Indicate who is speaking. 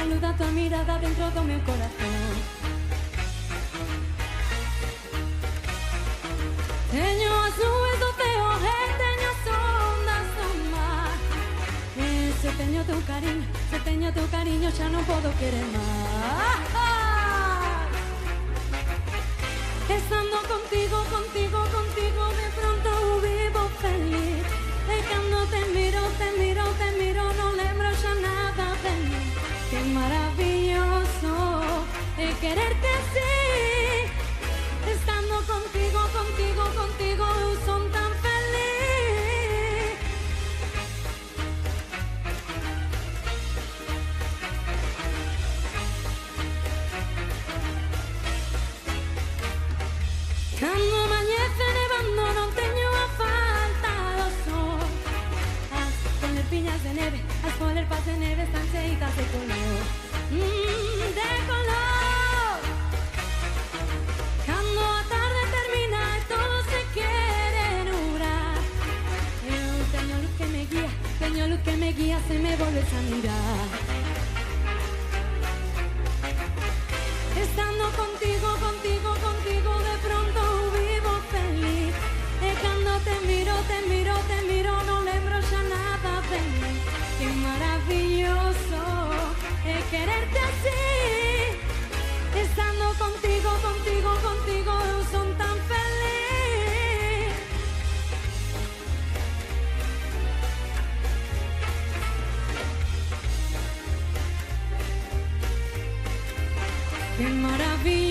Speaker 1: saluda tua mirada dentro do meu corazón. Teño as nubes do ceo e teño as ondas do mar. Se teño teu cariño, se teño teu cariño xa non podo querer máis. Estando contigo, contigo, contigo, de pronto vivo feliz. E cando te miro, te miro, te miro, non lembro xa nada de mí. Que maravilloso é quererte así. Estando contigo, contigo, contigo, eu son tan feliz. Cando amanhece nevando non teño a falta do sol. As polerpiñas de neve, as polerpas de neve están cheitas de color. De color. Cando a tarde termina e todo se quere nublar, eu teño luz que me guía, teño luz que me guía se me volves a mirar. Estando contigo, contigo, contigo, de pronto vivo feliz. E cando te miro, te miro, te miro, non lembro xa nada de mí. Que maravilloso é quererte así. Estando contigo, contigo, contigo, eu son tan feliz. Qué maravilla.